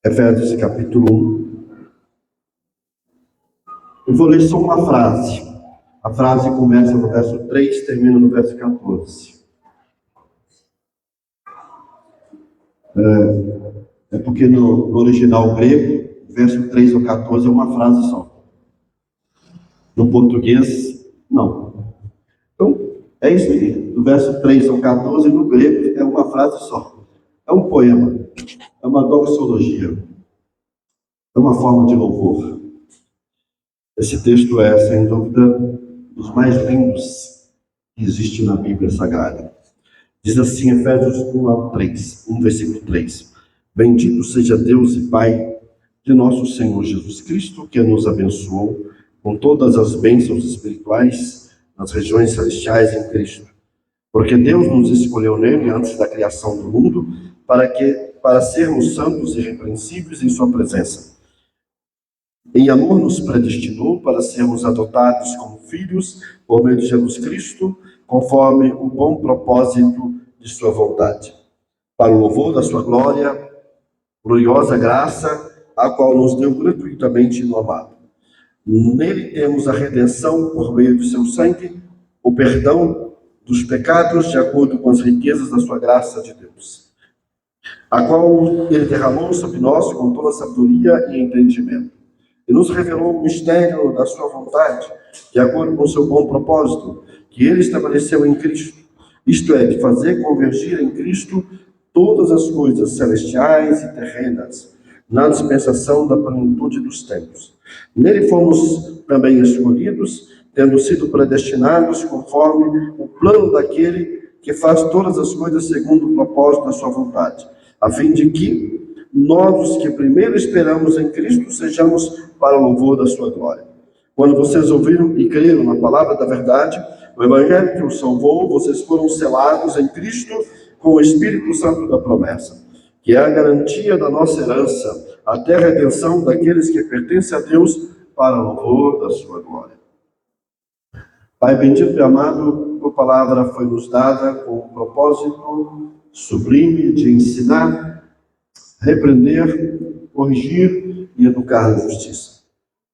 Efésios capítulo 1. Eu vou ler só uma frase. A frase começa no verso 3, termina no verso 14. É porque no original grego, verso 3 ou 14 é uma frase só. No português, não. Então, é isso aí. Do verso 3 ao 14, no grego, é uma frase só. É um poema. É uma doxologia. É uma forma de louvor. Esse texto é, sem dúvida, dos mais lindos que existe na Bíblia Sagrada. Diz assim, Efésios 1 versículo 3. Bendito seja Deus e Pai de nosso Senhor Jesus Cristo, que nos abençoou com todas as bênçãos espirituais nas regiões celestiais em Cristo. Porque Deus nos escolheu nele antes da criação do mundo, para sermos santos e irrepreensíveis em sua presença. Em amor nos predestinou para sermos adotados como filhos por meio de Jesus Cristo, conforme o bom propósito de sua vontade, para o louvor da sua glória, gloriosa graça, a qual nos deu gratuitamente no amado. Nele temos a redenção por meio do seu sangue, o perdão dos pecados de acordo com as riquezas da sua graça de Deus, a qual ele derramou sobre nós com toda sabedoria e entendimento. E nos revelou o mistério da sua vontade, de acordo com o seu bom propósito, que ele estabeleceu em Cristo. Isto é, de fazer convergir em Cristo todas as coisas celestiais e terrenas, na dispensação da plenitude dos tempos. Nele fomos também escolhidos, tendo sido predestinados conforme o plano daquele que faz todas as coisas segundo o propósito da sua vontade, a fim de que nós, os que primeiro esperamos em Cristo, sejamos para o louvor da sua glória. Quando vocês ouviram e creram na palavra da verdade, o evangelho que os salvou, vocês foram selados em Cristo com o Espírito Santo da promessa, que é a garantia da nossa herança, até a redenção daqueles que pertencem a Deus, para o louvor da sua glória. Pai bendito e amado, a palavra foi nos dada com o propósito sublime de ensinar, repreender, corrigir e educar na justiça.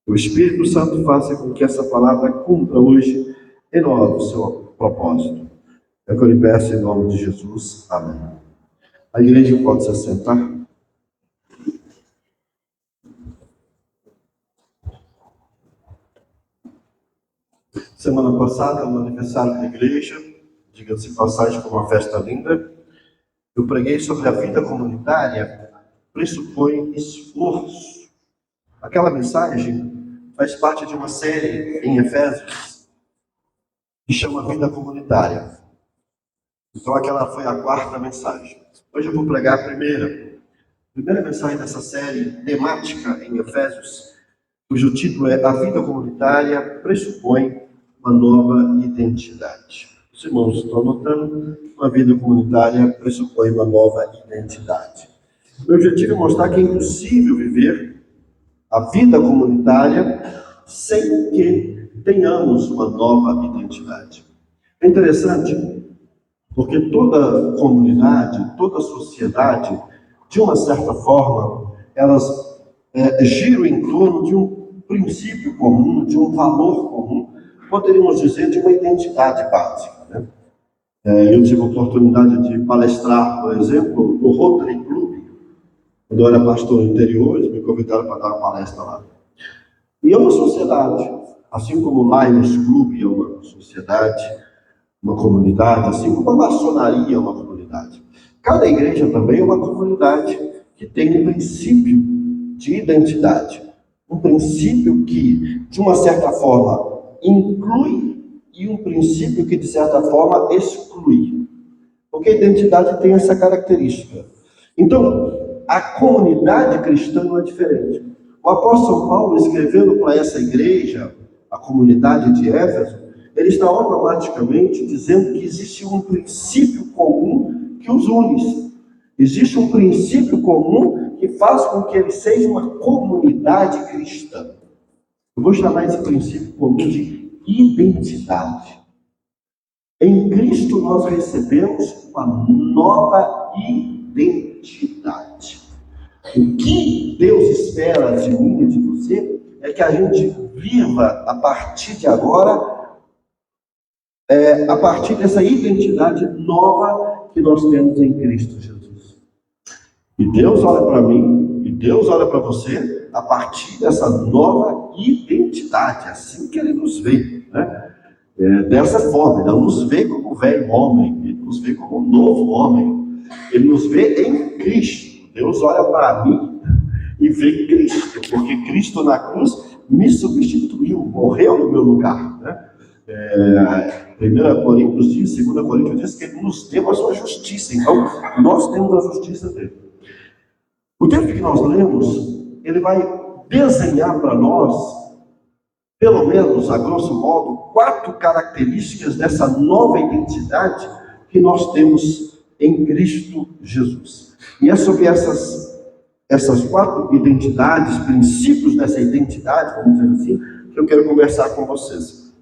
O Espírito Santo faça com que essa palavra cumpra hoje em nós o seu propósito. É o que eu lhe peço em nome de Jesus. Amém. A igreja pode se assentar. Semana passada, no aniversário da igreja, diga-se passagem, foi uma festa linda, eu preguei sobre a vida comunitária pressupõe esforço. Aquela mensagem faz parte de uma série em Efésios que chama Vida Comunitária. Então aquela foi a quarta mensagem. Hoje eu vou pregar a primeira mensagem dessa série temática em Efésios, cujo título é A Vida Comunitária Pressupõe uma Nova Identidade. Os irmãos estão anotando, uma vida comunitária pressupõe uma nova identidade. Meu objetivo é mostrar que é impossível viver a vida comunitária sem que tenhamos uma nova identidade. É interessante, porque toda comunidade, toda sociedade, de uma certa forma, elas giram em torno de um princípio comum, de um valor comum, poderíamos dizer de uma identidade básica, né? Eu tive a oportunidade de palestrar, por exemplo, no Rotary Club, quando eu era pastor no interior, eles me convidaram para dar uma palestra lá. E é uma sociedade, assim como o Lions Club é uma sociedade, uma comunidade, assim como a maçonaria é uma comunidade. Cada igreja também é uma comunidade que tem um princípio de identidade. Um princípio que, de uma certa forma, inclui e um princípio que, de certa forma, exclui. Porque a identidade tem essa característica. Então, a comunidade cristã não é diferente. O apóstolo Paulo, escrevendo para essa igreja, a comunidade de Éfeso, ele está automaticamente dizendo que existe um princípio comum que os une. Existe um princípio comum que faz com que ele seja uma comunidade cristã. Eu vou chamar esse princípio comum de identidade. Em Cristo nós recebemos uma nova identidade. O que Deus espera de mim e de você é que a gente viva a partir de agora, a partir dessa identidade nova que nós temos em Cristo Jesus. E Deus olha para mim, e Deus olha para você a partir dessa nova identidade, assim que Ele nos vê, né? Dessa forma, Ele não nos vê como velho homem, Ele nos vê como novo homem, Ele nos vê em Cristo. Deus olha para mim e vê Cristo, porque Cristo na cruz me substituiu, morreu no meu lugar, né? 1 Coríntios diz, 2 Coríntios diz que Ele nos deu a sua justiça, então nós temos a justiça dele. O texto que nós lemos, ele vai desenhar para nós, pelo menos, a grosso modo, 4 características dessa nova identidade que nós temos em Cristo Jesus. E é sobre essas 4 identidades, princípios dessa identidade, vamos dizer assim, que eu quero conversar com vocês.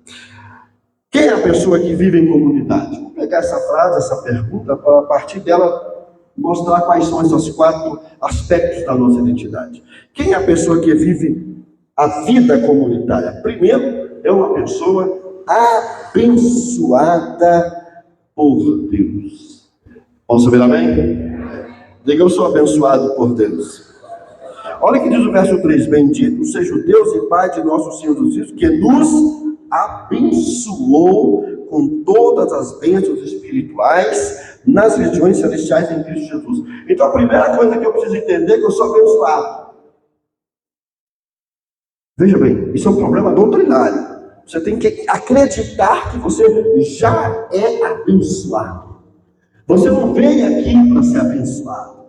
Quem é a pessoa que vive em comunidade? Vou pegar essa frase, essa pergunta, para a partir dela mostrar quais são esses 4 aspectos da nossa identidade. Quem é a pessoa que vive a vida comunitária? Primeiro, é uma pessoa abençoada por Deus. Posso ouvir amém? Diga, eu sou abençoado por Deus. Olha o que diz o verso 3. Bendito seja o Deus e Pai de nosso Senhor Jesus Cristo, que nos abençoou com todas as bênçãos espirituais nas regiões celestiais em Cristo Jesus. Então a primeira coisa que eu preciso entender é que eu sou abençoado. Veja bem, isso é um problema doutrinário. Você tem que acreditar que você já é abençoado. Você não veio aqui para ser abençoado.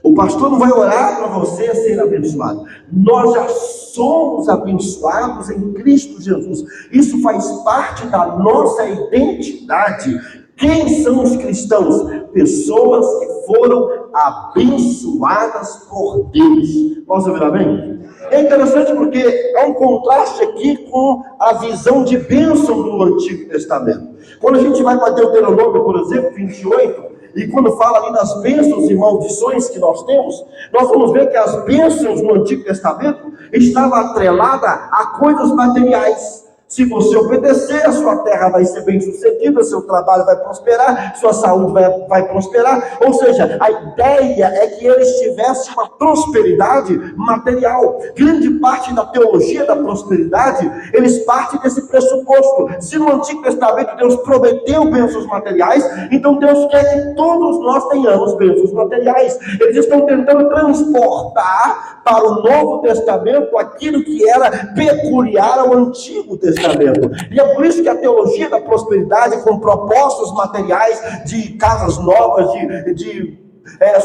O pastor não vai orar para você ser abençoado. Nós já somos abençoados em Cristo Jesus. Isso faz parte da nossa identidade. Quem são os cristãos? Pessoas que foram abençoadas por Deus. Posso ouvir amém? É interessante porque há um contraste aqui com a visão de bênção do Antigo Testamento. Quando a gente vai para Deuteronômio, por exemplo, 28, e quando fala ali das bênçãos e maldições que nós temos, nós vamos ver que as bênçãos no Antigo Testamento estavam atreladas a coisas materiais. Se você obedecer, a sua terra vai ser bem sucedida, seu trabalho vai prosperar, sua saúde vai prosperar. Ou seja, a ideia é que eles tivessem uma prosperidade material. Grande parte da teologia da prosperidade, eles partem desse pressuposto. Se no Antigo Testamento Deus prometeu bênçãos materiais, então Deus quer que todos nós tenhamos bênçãos materiais. Eles estão tentando transportar para o Novo Testamento aquilo que era peculiar ao Antigo Testamento. E é por isso que a teologia da prosperidade, com propósitos materiais de casas novas, de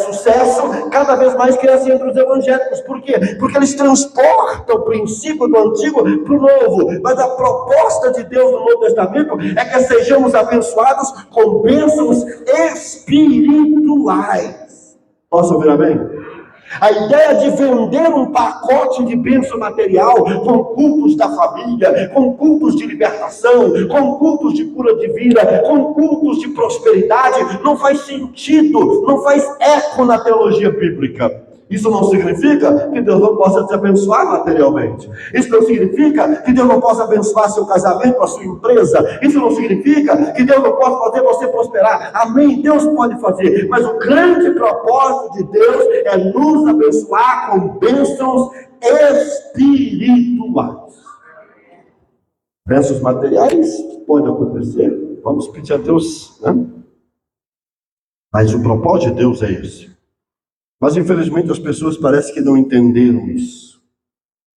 sucesso, cada vez mais cresce entre os evangélicos. Por quê? Porque eles transportam o princípio do antigo para o novo. Mas a proposta de Deus no Novo Testamento é que sejamos abençoados com bênçãos espirituais. Posso ouvir amém? A ideia de vender um pacote de bênção material com cultos da família, com cultos de libertação, com cultos de cura divina, com cultos de prosperidade, não faz sentido, não faz eco na teologia bíblica. Isso não significa que Deus não possa te abençoar materialmente. Isso não significa que Deus não possa abençoar seu casamento, a sua empresa. Isso não significa que Deus não possa fazer você prosperar. Amém, Deus pode fazer. Mas o grande propósito de Deus é nos abençoar com bênçãos espirituais. Bênçãos materiais podem acontecer. Vamos pedir a Deus, né? Mas o propósito de Deus é esse. Mas infelizmente as pessoas parecem que não entenderam isso.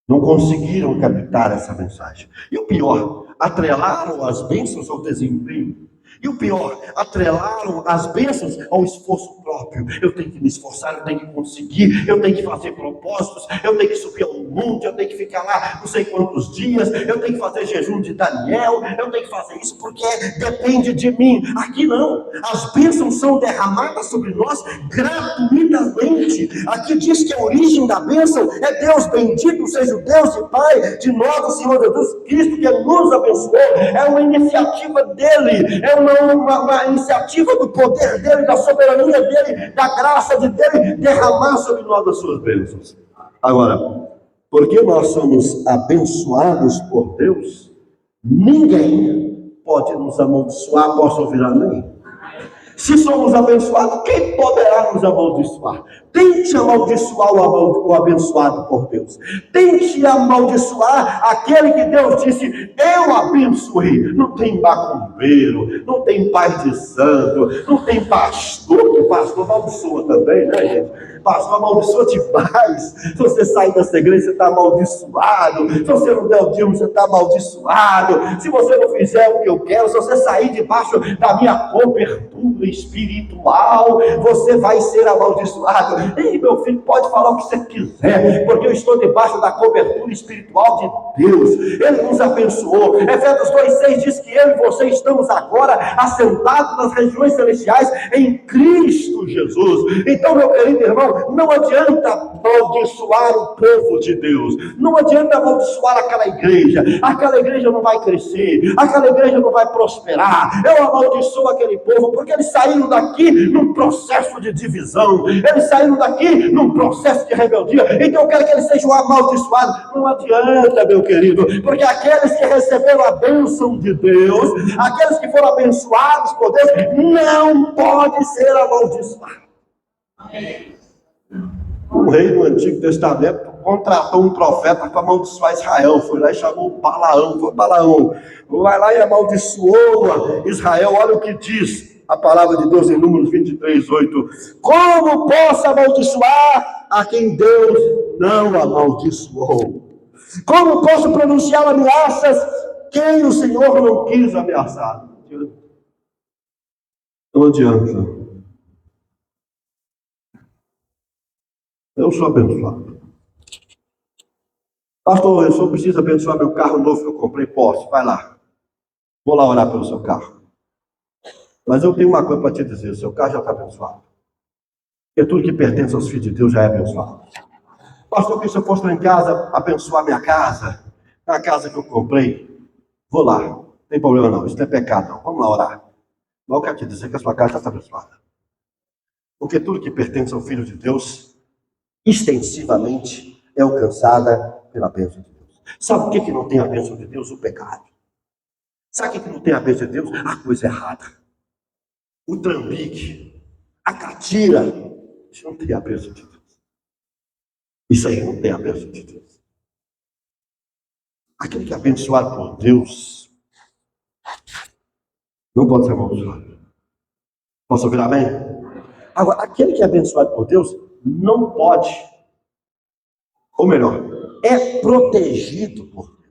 Não conseguiram captar essa mensagem. E o pior, atrelaram as bênçãos ao desempenho. E o pior, atrelaram as bênçãos ao esforço próprio. Eu tenho que me esforçar, eu tenho que conseguir, eu tenho que fazer propósitos, eu tenho que subir ao monte, eu tenho que ficar lá não sei quantos dias, eu tenho que fazer jejum de Daniel, eu tenho que fazer isso porque depende de mim. Aqui não, as bênçãos são derramadas sobre nós gratuitamente. Aqui diz que a origem da bênção é Deus. Bendito seja o Deus e Pai de nosso Senhor Jesus Cristo, que nos abençoou. É uma iniciativa dele, é uma uma iniciativa do poder dele, da soberania dele, da graça de dele, derramar sobre nós as suas bênçãos. Agora, porque nós somos abençoados por Deus, ninguém pode nos amaldiçoar. Posso ouvir amém? Se somos abençoados, quem poderá nos amaldiçoar? Tente amaldiçoar o abençoado por Deus. Tente amaldiçoar aquele que Deus disse, eu abençoei. Não tem macumbeiro, não tem pai de santo, não tem pastor, porque pastor amaldiçoa também, né, gente? Pastor amaldiçoa demais. Se você sair dessa igreja, você está amaldiçoado. Se você não der o dízimo, você está amaldiçoado. Se você não fizer o que eu quero, se você sair debaixo da minha cobertura espiritual, você vai ser amaldiçoado. E meu filho, pode falar o que você quiser, porque eu estou debaixo da cobertura espiritual de Deus. Ele nos abençoou. Efésios 2,6 diz que eu e você estamos agora assentados nas regiões celestiais em Cristo Jesus. Então, meu querido irmão, não adianta amaldiçoar o povo de Deus, não adianta amaldiçoar aquela igreja não vai crescer, aquela igreja não vai prosperar. Eu amaldiçoo aquele povo porque eles saíram daqui num processo de divisão, eles saíram daqui num processo de rebeldia, então eu quero que eles sejam amaldiçoados. Não adianta, meu querido, porque aqueles que receberam a bênção de Deus, aqueles que foram abençoados por Deus, não pode ser amaldiçoado. O rei do Antigo Testamento contratou um profeta para amaldiçoar Israel. Foi lá e chamou Balaão. Foi Balaão. Vai lá e amaldiçoou Israel. Olha o que diz a palavra de Deus em Números 23:8. Como posso amaldiçoar a quem Deus não amaldiçoou? Como posso pronunciar ameaças quem o Senhor não quis ameaçar? Não adianta. Eu sou abençoado. Pastor, eu só preciso abençoar meu carro novo que eu comprei. Posso? Vai lá. Vou lá orar pelo seu carro. Mas eu tenho uma coisa para te dizer. O seu carro já está abençoado. Porque tudo que pertence aos filhos de Deus já é abençoado. Pastor, que se eu fosse lá em casa abençoar minha casa, a casa que eu comprei, vou lá. Não tem problema não. Isso não é pecado não. Vamos lá orar. Mas eu quero te dizer que a sua casa já está abençoada. Porque tudo que pertence ao filho de Deus, extensivamente, é alcançada pela bênção de Deus. Sabe o que não tem a bênção de Deus? O pecado. Sabe o que não tem a bênção de Deus? A coisa errada. O trambique, a catira. Isso não tem a bênção de Deus. Isso aí não tem a bênção de Deus. Aquele que é abençoado por Deus não pode ser amaldiçoado. Posso ouvir amém? Agora, aquele que é abençoado por Deus não pode, ou melhor, é protegido por Deus.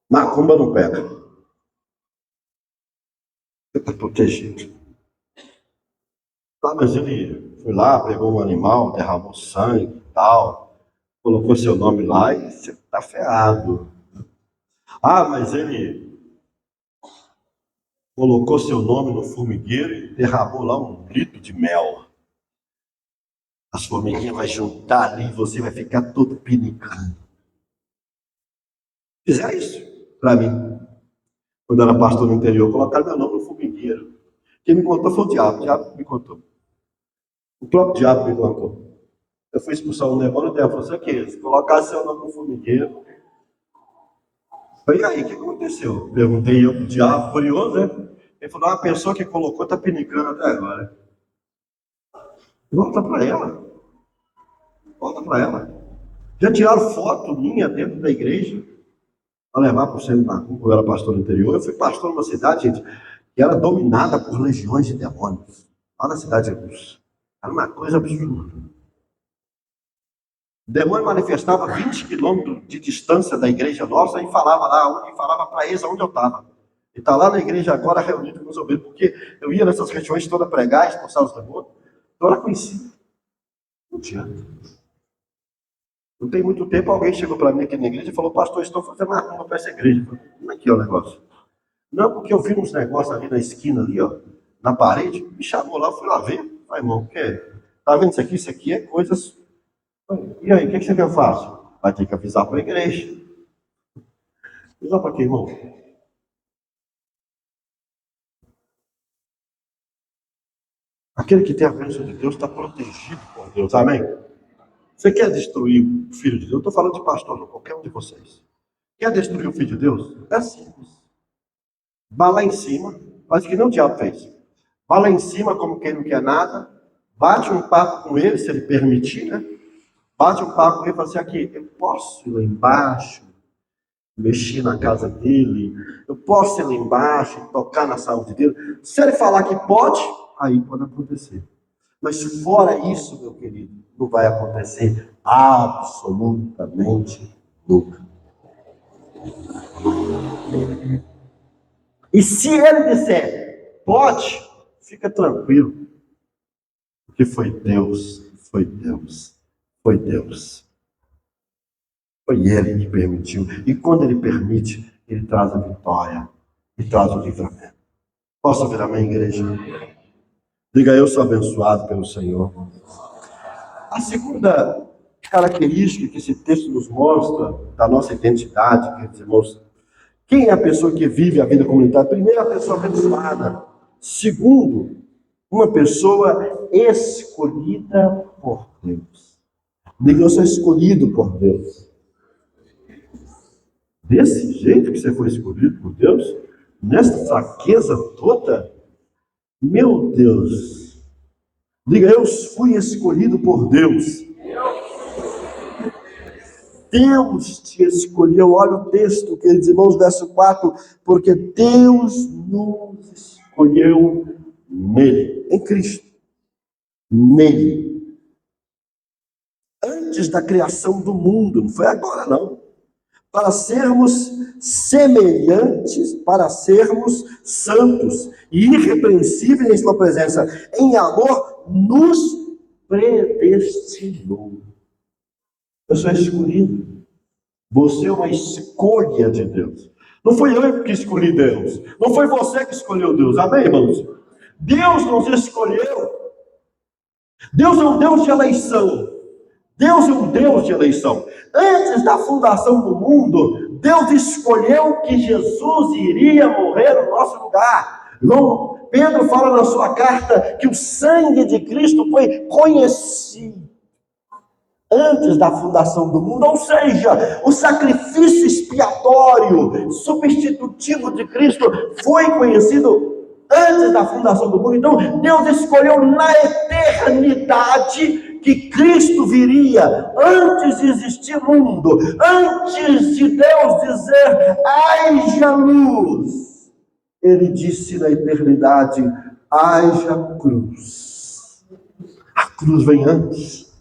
Macumba não pega. Você está protegido. Tá, mas ele foi lá, pegou um animal, derramou sangue e tal, colocou seu nome lá e você está ferrado. Ah, mas ele colocou seu nome no formigueiro e derramou lá um litro de mel. As formiguinhas vão juntar ali e você vai ficar todo pinicando. Fizeram isso para mim. Quando eu era pastor no interior, colocaram meu nome no formigueiro. Quem me contou foi o diabo me contou. O próprio diabo me contou. Eu fui expulsar um demônio, o diabo falou assim, o que é isso? Colocar seu nome no formigueiro. E aí, o que aconteceu? Perguntei eu pro diabo, curioso, né? Ele falou, a pessoa que colocou está pinicando até agora. Volta para ela. Volta para ela. Já tiraram foto minha dentro da igreja para levar para o centro da Macumba. Eu era pastor no interior. Eu fui pastor numa cidade, gente, que era dominada por legiões de demônios. Lá na cidade de Luz. Era uma coisa absurda. O demônio manifestava 20 quilômetros de distância da igreja nossa e falava lá, e falava para eles onde eu estava. E está lá na igreja agora reunido com os obreiros, porque eu ia nessas regiões todas pregar, expulsar os demônios. Então eu era conhecido. Não tinha. Não tem muito tempo, alguém chegou para mim aqui na igreja e falou, pastor, estou fazendo macumba para essa igreja. Eu falei, como é que é o negócio? Não, porque eu vi uns negócios ali na esquina, ali, ó, na parede, me chamou lá, eu fui lá ver. Falei, irmão, o que é? Tá vendo isso aqui? Isso aqui é coisas... E aí, o que você quer que eu faço? Vai ter que avisar para a igreja. Diz para quê, irmão? Aquele que tem a bênção de Deus está protegido por Deus. Amém? Você quer destruir o Filho de Deus? Eu estou falando de pastor, não, qualquer um de vocês. Quer destruir o Filho de Deus? É simples. Vá lá em cima, faz o que nem o diabo fez. Vá lá em cima como quem não quer nada, bate um papo com ele, se ele permitir, né? Bate um papo com ele e fala assim, aqui, eu posso ir lá embaixo, mexer na casa dele, eu posso ir lá embaixo, tocar na saúde dele. Se ele falar que pode, aí pode acontecer. Mas fora isso, meu querido, não vai acontecer absolutamente nunca. E se ele disser, pode, fica tranquilo. Porque foi Deus, foi Deus, foi Deus. Foi Ele que permitiu. E quando Ele permite, Ele traz a vitória e traz o livramento. Posso ouvir amém, igreja? Diga, eu sou abençoado pelo Senhor. A segunda característica que esse texto nos mostra da nossa identidade, queridos irmãos, quem é a pessoa que vive a vida comunitária? Primeiro, a pessoa abençoada. Segundo, uma pessoa escolhida por Deus. Diga, eu sou escolhido por Deus. Desse jeito que você foi escolhido por Deus, nessa fraqueza toda, meu Deus. Diga, eu fui escolhido por Deus. Deus te escolheu. Olha o texto, queridos irmãos, verso 4. Porque Deus nos escolheu nele, em Cristo. Nele. Antes da criação do mundo, não foi agora não. Para sermos semelhantes, para sermos santos e irrepreensíveis em sua presença. Em amor, nos predestinou. Eu sou escolhido. Você é uma escolha de Deus. Não foi eu que escolhi Deus. Não foi você que escolheu Deus. Amém, irmãos? Deus nos escolheu. Deus é um Deus de eleição. Deus é um Deus de eleição. Antes da fundação do mundo, Deus escolheu que Jesus iria morrer no nosso lugar. Pedro fala na sua carta que o sangue de Cristo foi conhecido antes da fundação do mundo, ou seja, o sacrifício expiatório, substitutivo de Cristo foi conhecido antes da fundação do mundo. Então, Deus escolheu na eternidade que Cristo viria, antes de existir mundo, antes de Deus dizer, haja luz. Ele disse na eternidade, haja cruz. A cruz vem antes.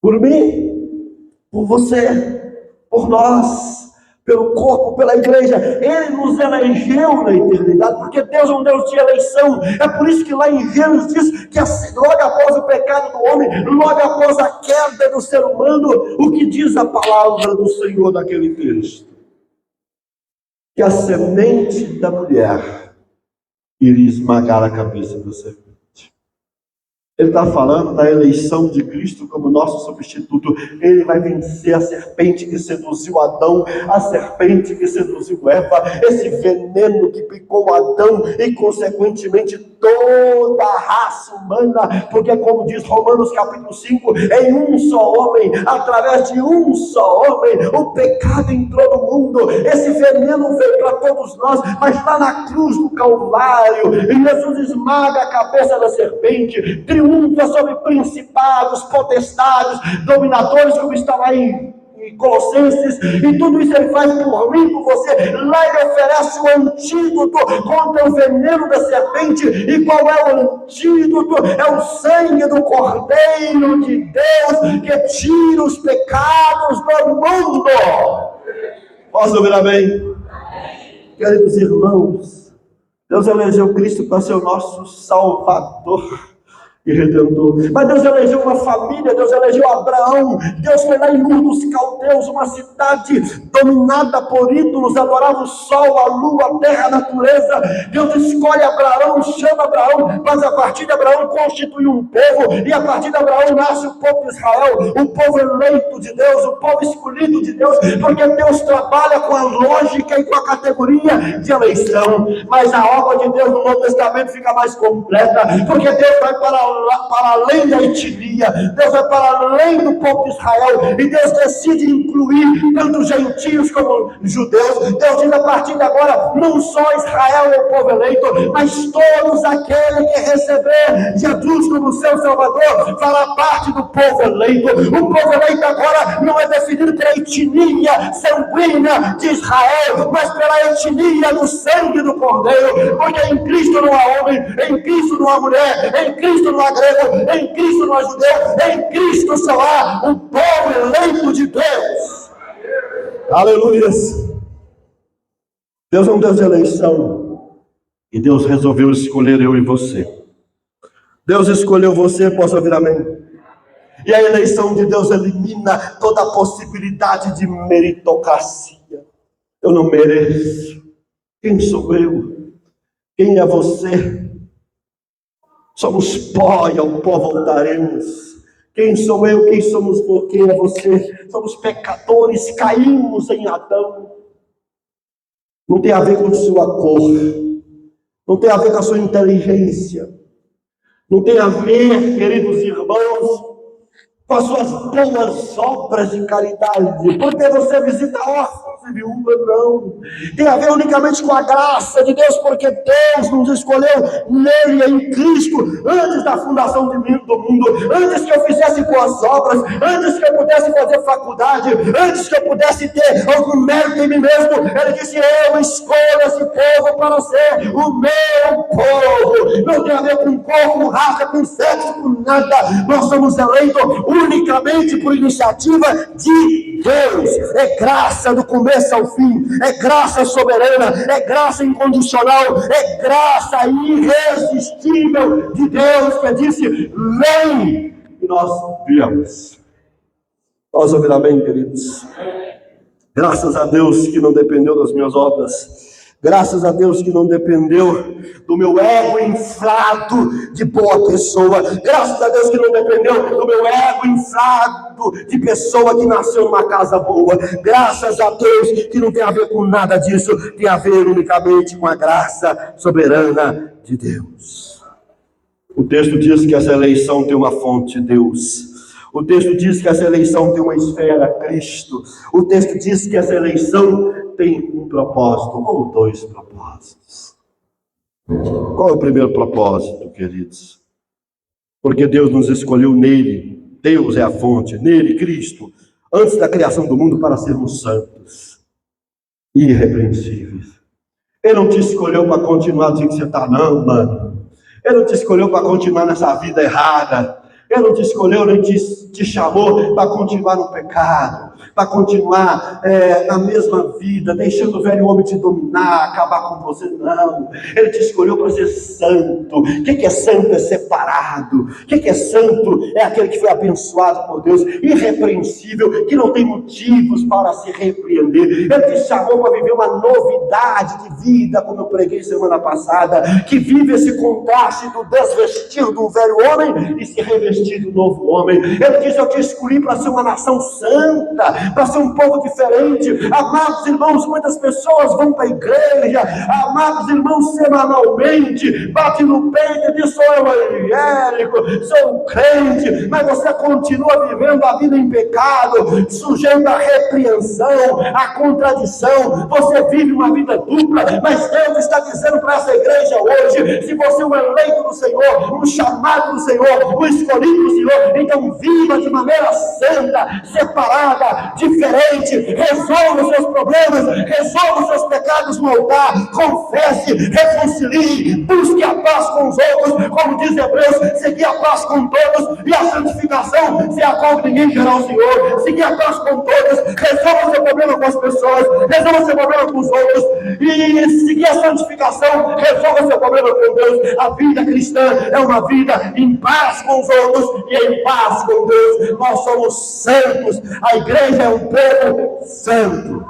Por mim, por você, por nós, pelo corpo, pela igreja. Ele nos elegeu na eternidade, porque Deus é um Deus de eleição. É por isso que lá em Gênesis diz que logo após o pecado do homem, logo após a queda do ser humano, o que diz a palavra do Senhor naquele texto? Que a semente da mulher iria esmagar a cabeça do serpente. Ele está falando da eleição de Cristo como nosso substituto. Ele vai vencer a serpente que seduziu Adão, a serpente que seduziu Eva, esse veneno que picou Adão e, consequentemente, toda a raça humana, porque, como diz Romanos capítulo 5, em um só homem, através de um só homem, o pecado entrou no mundo. Esse veneno veio para todos nós, mas lá na cruz do Calvário, Jesus esmaga a cabeça da serpente, triunfa sobre principados, potestades, dominadores, como está lá em Colossenses, e tudo isso ele faz por mim, por você. Lá ele oferece o antídoto contra o veneno da serpente. E qual é o antídoto? É o sangue do Cordeiro de Deus que tira os pecados do mundo. Posso ouvir amém? Queridos irmãos, Deus elegeu Cristo para ser o nosso Salvador e Redentor. Mas Deus elegeu uma família, Deus elegeu Abraão. Deus foi lá em Ur dos Caldeus, uma cidade dominada por ídolos, adorava o sol, a lua, a terra, a natureza. Deus escolhe Abraão, chama Abraão, mas a partir de Abraão constitui um povo, e a partir de Abraão nasce o povo de Israel, o povo eleito de Deus, o povo escolhido de Deus, porque Deus trabalha com a lógica e com a categoria de eleição. Mas a obra de Deus no Novo Testamento fica mais completa, porque Deus vai para além da etnia, Deus vai para além do povo de Israel, e Deus decide incluir tanto gentios como judeus. Deus diz: a partir de agora, não só Israel é o povo eleito, mas todos aqueles que receber Jesus como seu Salvador fará parte do povo eleito. O povo eleito agora não é definido pela etnia sanguínea de Israel, mas pela etnia do sangue do Cordeiro, porque em Cristo não há homem, em Cristo não há mulher, em Cristo não há grego, em Cristo não há judeu, em Cristo só há o povo eleito de Deus. Aleluia. Deus é um Deus de eleição, e Deus resolveu escolher eu e você. Deus escolheu você, posso ouvir amém? E a eleição de Deus elimina toda a possibilidade de meritocracia. Eu não mereço. Quem sou eu? Quem é você? Somos pó e ao pó voltaremos. Quem sou eu? Quem é você? Somos pecadores, caímos em Adão. Não tem a ver com sua cor, não tem a ver com a sua inteligência, não tem a ver, queridos irmãos, com as suas boas obras de caridade, porque você visita órfãos e viúvas, não. Tem a ver unicamente com a graça de Deus, porque Deus nos escolheu nele, em Cristo, antes da fundação do mundo, antes que eu fizesse boas obras, antes que eu pudesse fazer faculdade, antes que eu pudesse ter algum mérito em mim mesmo. Ele disse: eu escolho esse povo para ser o meu povo. Não tem a ver com cor, com raça, com sexo, com nada. Nós somos eleitos unicamente por iniciativa de Deus. É graça do começo ao fim, é graça soberana, é graça incondicional, é graça irresistível de Deus, que disse: vem, e nós viemos. Nós ouviremos, amém, queridos? Graças a Deus que não dependeu das minhas obras. Graças a Deus que não dependeu do meu ego inflado de boa pessoa. Graças a Deus que não dependeu do meu ego inflado de pessoa que nasceu numa casa boa. Graças a Deus que não tem a ver com nada disso. Tem a ver unicamente com a graça soberana de Deus. O texto diz que essa eleição tem uma fonte, Deus. O texto diz que essa eleição tem uma esfera, Cristo. O texto diz que essa eleição tem um propósito, ou dois propósitos. Qual é o primeiro propósito, queridos? Porque Deus nos escolheu nele. Deus é a fonte, nele, Cristo, antes da criação do mundo, para sermos santos e irrepreensíveis. Ele não te escolheu para continuar do jeito que você está, não, mano. Ele não te escolheu para continuar nessa vida errada. Ele não te escolheu, nem te chamou para continuar no pecado, para continuar na mesma vida, deixando o velho homem te dominar, acabar com você, não. Ele te escolheu para ser santo. O que é santo? É separado. O que é santo? É aquele que foi abençoado por Deus, irrepreensível, que não tem motivos para se repreender. Ele te chamou para viver uma novidade de vida, como eu preguei semana passada, que vive esse contraste do desvestir do velho homem e se revestir do novo homem. Ele diz: eu te escolhi para ser uma nação santa, para ser um povo diferente. Amados irmãos, muitas pessoas vão para a igreja, amados irmãos, semanalmente, bate no peito e diz: sou evangélico, sou um crente, mas você continua vivendo a vida em pecado, sujeito à repreensão, à contradição. Você vive uma vida dupla, mas Deus está dizendo para essa igreja hoje: se você é um eleito do Senhor, um chamado do Senhor, um escolhido do Senhor, então viva de maneira santa, separada, diferente. Resolva os seus problemas, resolva os seus pecados no altar, confesse, reconcilie, busque a paz com os outros, como diz Hebreus: seguir a paz com todos e a santificação, se a qual ninguém querá o Senhor. Seguir a paz com todos, resolva o seu problema com as pessoas, resolva o seu problema com os outros, e seguir a santificação, resolva o seu problema com Deus. A vida cristã é uma vida em paz com os outros e em paz com Deus. Nós somos santos. A igreja é um povo santo.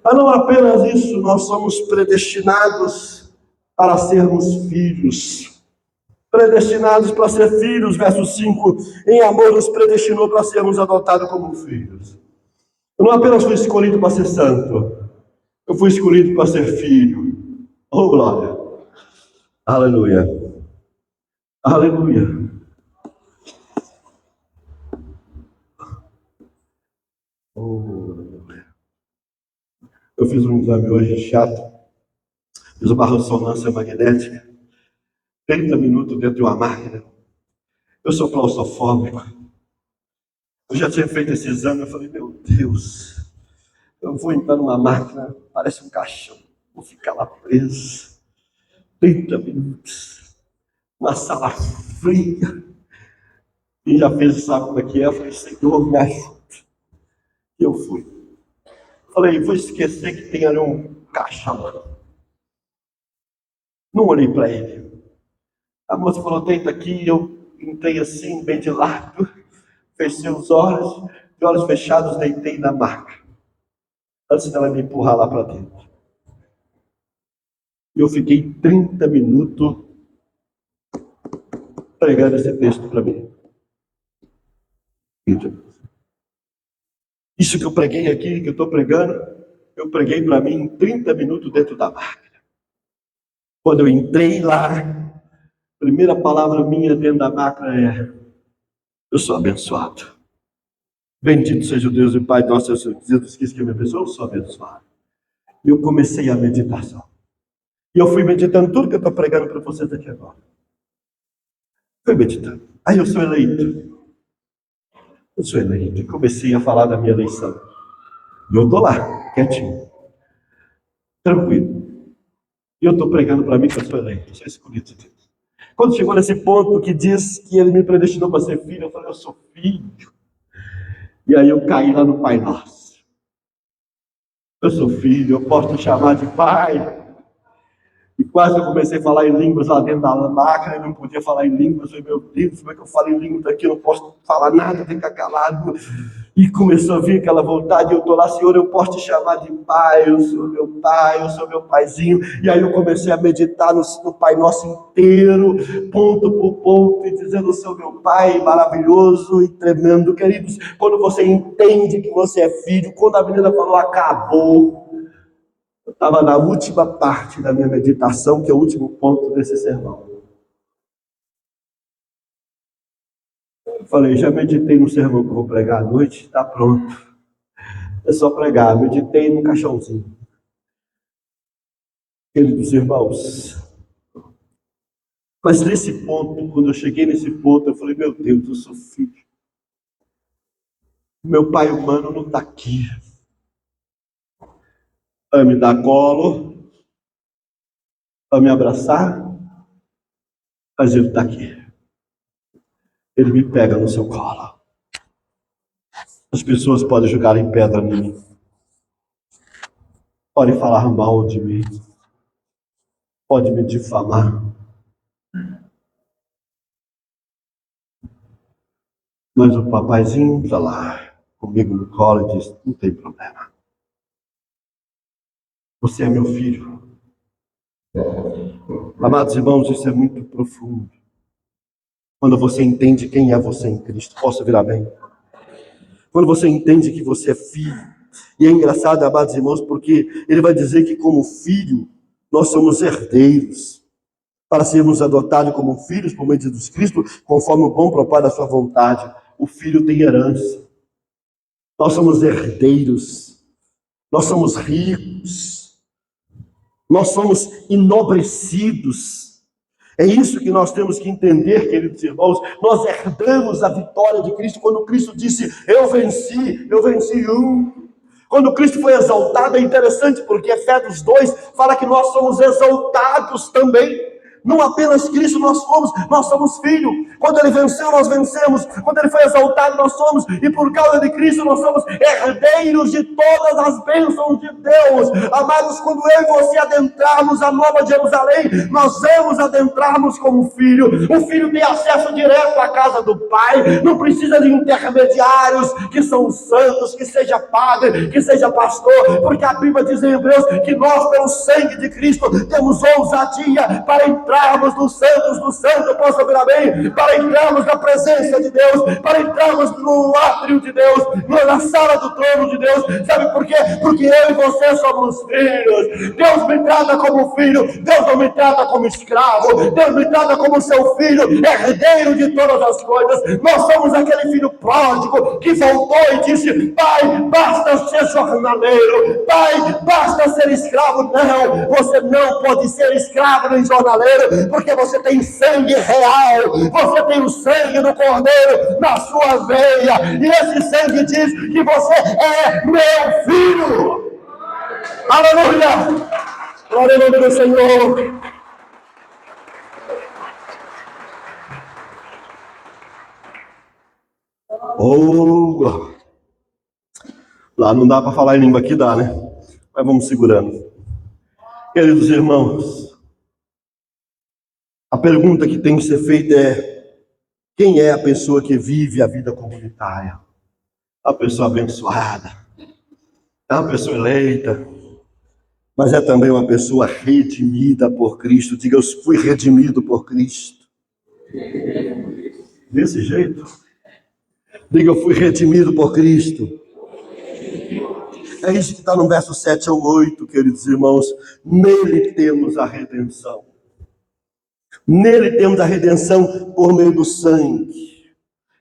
Mas não apenas isso, nós somos predestinados para sermos filhos. Predestinados para ser filhos, verso 5, em amor nos predestinou para sermos adotados como filhos. Eu não apenas fui escolhido para ser santo, eu fui escolhido para ser filho. Oh, glória! Aleluia! Aleluia! Oh, aleluia! Eu fiz um exame hoje chato, fiz uma ressonância magnética, 30 minutos dentro de uma máquina. Eu sou claustrofóbico. Eu já tinha feito esse exame, eu falei, meu Deus, eu vou entrar numa máquina, parece um caixão, vou ficar lá preso, 30 minutos, uma sala fria. Quem já fez sabe como é que é, eu falei, Senhor, me ajuda. E eu fui. Falei, vou esquecer que tem ali um caixão. Não olhei para ele. A moça falou, deita aqui, eu entrei assim, bem de lado, fechei os olhos, de olhos fechados, deitei na maca, antes dela me empurrar lá para dentro. E eu fiquei 30 minutos pregando esse texto para mim. Isso que eu preguei aqui, que eu estou pregando, eu preguei para mim em 30 minutos dentro da máquina. Quando eu entrei lá, a primeira palavra minha dentro da máquina é: eu sou abençoado. Bendito seja o Deus e Pai nosso, Jesus Cristo que me abençoou, eu sou abençoado. E eu comecei a meditação. E eu fui meditando tudo que eu estou pregando para vocês aqui agora. Fui meditando. Aí eu sou eleito. Eu sou eleito. E comecei a falar da minha eleição. E eu estou lá, quietinho. Tranquilo. E eu estou pregando para mim que eu sou eleito. Eu sou escolhido de Deus. Quando chegou nesse ponto que diz que ele me predestinou para ser filho, eu falei, eu sou filho. E aí eu caí lá no Pai Nosso. Eu sou filho, eu posso te chamar de pai. E quase eu comecei a falar em línguas lá dentro da máquina, eu não podia falar em línguas. Eu falei, meu Deus, como é que eu falo em línguas daqui? Eu não posso falar nada, ficar calado. E começou a vir aquela vontade, eu estou lá, Senhor, eu posso te chamar de pai, eu sou meu pai, eu sou meu paizinho. E aí eu comecei a meditar no Pai Nosso inteiro, ponto por ponto, e dizendo, eu sou meu pai, maravilhoso e tremendo. Queridos, quando você entende que você é filho, quando a menina falou, acabou, eu estava na última parte da minha meditação, que é o último ponto desse sermão. Eu falei, já meditei no sermão que eu vou pregar à noite, está pronto. É só pregar, meditei no caixãozinho. Queridos irmãos, mas nesse ponto, quando eu cheguei nesse ponto, eu falei, meu Deus, eu sou filho. Meu pai humano não está aqui para me dar colo, para me abraçar, mas ele está aqui. Ele me pega no seu colo. As pessoas podem jogar em pedra em mim, podem falar mal de mim, podem me difamar, mas o papaizinho está lá comigo no colo e diz, não tem problema. Você é meu filho. Amados irmãos, isso é muito profundo. Quando você entende quem é você em Cristo. Posso virar bem? Quando você entende que você é filho. E é engraçado, amados irmãos, porque ele vai dizer que como filho, nós somos herdeiros. Para sermos adotados como filhos por meio de Jesus Cristo, conforme o bom propósito da sua vontade. O filho tem herança. Nós somos herdeiros. Nós somos ricos. Nós somos enobrecidos. É isso que nós temos que entender, queridos irmãos. Nós herdamos a vitória de Cristo quando Cristo disse, eu venci um. Quando Cristo foi exaltado, é interessante porque Efésios 2 fala que nós somos exaltados também. Não apenas Cristo nós somos filho. Quando Ele venceu, nós vencemos. Quando Ele foi exaltado, nós somos. E por causa de Cristo, nós somos herdeiros de todas as bênçãos de Deus. Amados, quando eu e você adentrarmos a Nova Jerusalém, nós vamos adentrarmos como filho. O filho tem acesso direto à casa do Pai. Não precisa de intermediários que são santos, que seja padre, que seja pastor. Porque a Bíblia diz em Hebreus que nós, pelo sangue de Cristo, temos ousadia para entrarmos no Santos do Santo, posso ouvir amém? Para entrarmos na presença de Deus, para entrarmos no átrio de Deus, na sala do trono de Deus. Sabe por quê? Porque eu e você somos filhos. Deus me trata como filho, Deus não me trata como escravo, Deus me trata como seu filho, herdeiro de todas as coisas. Nós somos aquele filho pródigo que voltou e disse: Pai, basta ser jornaleiro, Pai, basta ser escravo. Não, você não pode ser escravo nem jornaleiro, porque você tem sangue real, você tem o sangue do Cordeiro na sua veia, e esse sangue diz que você é meu filho. Aleluia! Glória ao nome do Senhor. Oh, lá não dá para falar em língua, aqui dá, né? Mas vamos segurando. Queridos irmãos, a pergunta que tem que ser feita é: quem é a pessoa que vive a vida comunitária? A pessoa abençoada, é uma pessoa eleita, mas é também uma pessoa redimida por Cristo. Diga: eu fui redimido por Cristo. Desse jeito. Diga: eu fui redimido por Cristo. É isso que está no verso 7 ao 8, queridos irmãos. Nele temos a redenção. Nele temos a redenção por meio do sangue.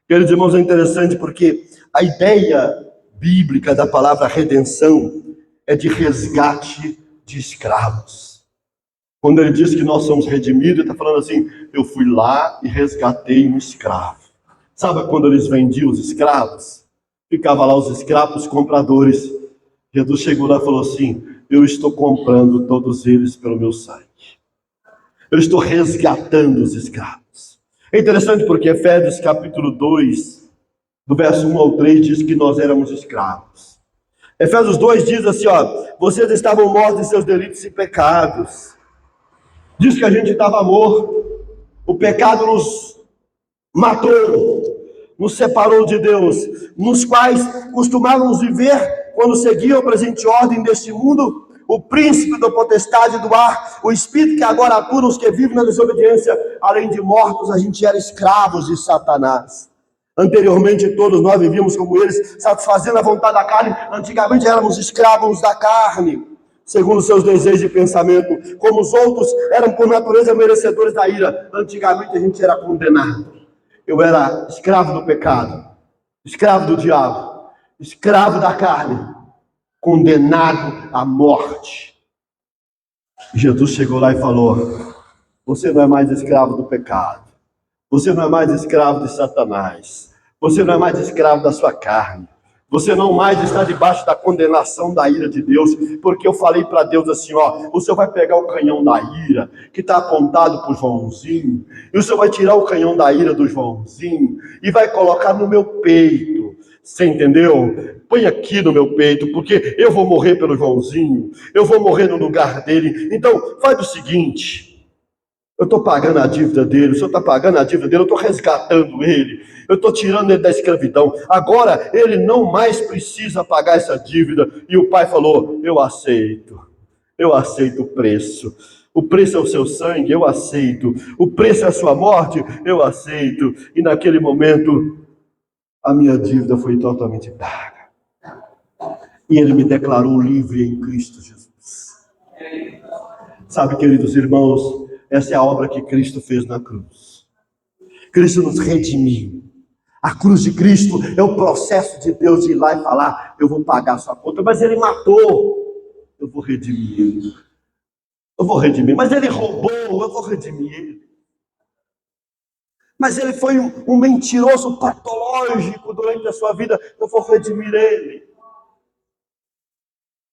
Queridos irmãos, é interessante porque a ideia bíblica da palavra redenção é de resgate de escravos. Quando ele diz que nós somos redimidos, ele está falando assim: eu fui lá e resgatei um escravo. Sabe quando eles vendiam os escravos? Ficava lá os escravos, os compradores. Jesus chegou lá e falou assim: eu estou comprando todos eles pelo meu sangue. Eu estou resgatando os escravos. É interessante porque Efésios capítulo 2, do verso 1 ao 3, diz que nós éramos escravos. Efésios 2 diz assim, vocês estavam mortos em seus delitos e pecados. Diz que a gente estava morto. O pecado nos matou, nos separou de Deus, nos quais costumávamos viver quando seguiam a presente ordem deste mundo, o príncipe da potestade do ar, o espírito que agora atua nos que vivem na desobediência. Além de mortos, a gente era escravos de Satanás. Anteriormente todos nós vivíamos como eles, satisfazendo a vontade da carne. Antigamente éramos escravos da carne, segundo seus desejos e pensamento. Como os outros eram por natureza merecedores da ira. Antigamente a gente era condenado. Eu era escravo do pecado, escravo do diabo, escravo da carne, condenado à morte. Jesus chegou lá e falou: você não é mais escravo do pecado, você não é mais escravo de Satanás, você não é mais escravo da sua carne, você não mais está debaixo da condenação da ira de Deus, porque eu falei para Deus assim, o Senhor vai pegar o canhão da ira, que está apontado para o Joãozinho, e o Senhor vai tirar o canhão da ira do Joãozinho, e vai colocar no meu peito. Você entendeu? Põe aqui no meu peito, porque eu vou morrer pelo Joãozinho, eu vou morrer no lugar dele. Então, faz o seguinte: eu estou pagando a dívida dele, o senhor está pagando a dívida dele, eu estou resgatando ele, eu estou tirando ele da escravidão. Agora, ele não mais precisa pagar essa dívida. E o pai falou: eu aceito o preço. O preço é o seu sangue, eu aceito. O preço é a sua morte, eu aceito. E naquele momento, a minha dívida foi totalmente paga. E ele me declarou livre em Cristo Jesus. Sabe, queridos irmãos, essa é a obra que Cristo fez na cruz. Cristo nos redimiu. A cruz de Cristo é o processo de Deus ir lá e falar: eu vou pagar a sua conta. Mas ele matou, eu vou redimir ele. Eu vou redimir. Mas ele roubou, eu vou redimir ele. Mas ele foi um mentiroso patológico durante a sua vida, eu vou redimir ele.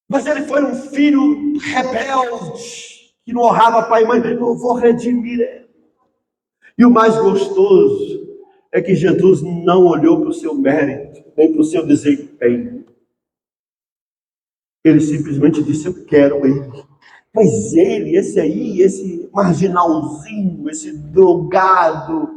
Mas ele foi um filho rebelde, que não honrava pai e mãe, eu vou redimir ele. E o mais gostoso é que Jesus não olhou para o seu mérito, nem para o seu desempenho. Ele simplesmente disse, eu quero ele. Mas ele, esse aí, esse marginalzinho, esse drogado,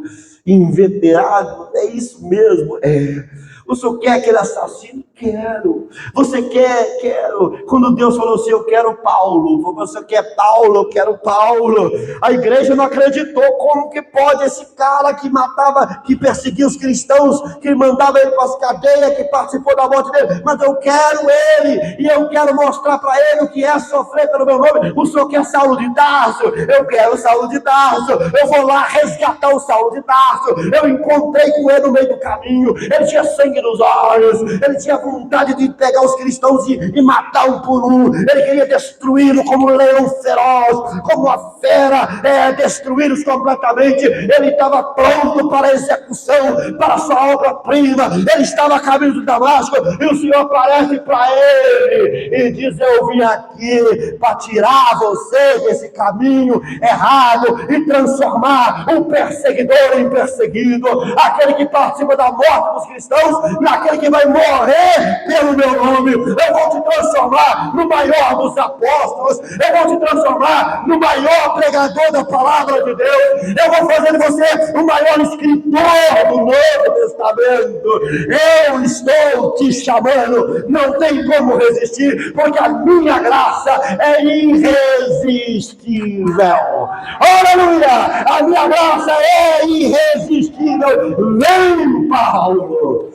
inveterado, é isso mesmo? É. O senhor quer aquele assassino? Quero. Você quer? Quero. Quando Deus falou assim, eu quero Paulo. Você quer Paulo? Eu quero Paulo. A igreja não acreditou. Como que pode esse cara que matava, que perseguia os cristãos, que mandava ele para as cadeias, que participou da morte dele? Mas eu quero ele. E eu quero mostrar para ele o que é sofrer pelo meu nome. O senhor quer Saulo de Tarso? Eu quero Saulo de Tarso. Eu vou lá resgatar o Saulo de Tarso. Eu encontrei com ele no meio do caminho. Ele tinha sangue nos olhos, ele tinha vontade de pegar os cristãos e matar um por um, ele queria destruí-los como um leão feroz, como uma fera, destruí-los completamente. Ele estava pronto para a execução, para a sua obra-prima. Ele estava a caminho de Damasco e o Senhor aparece para ele e diz, eu vim aqui para tirar você desse caminho errado e transformar um perseguidor em perseguido, aquele que participa da morte dos cristãos naquele que vai morrer pelo meu nome. Eu vou te transformar no maior dos apóstolos, eu vou te transformar no maior pregador da palavra de Deus, eu vou fazer de você o maior escritor do Novo Testamento. Eu estou te chamando, não tem como resistir, porque a minha graça é irresistível. Aleluia! A minha graça é irresistível. Vem, Paulo!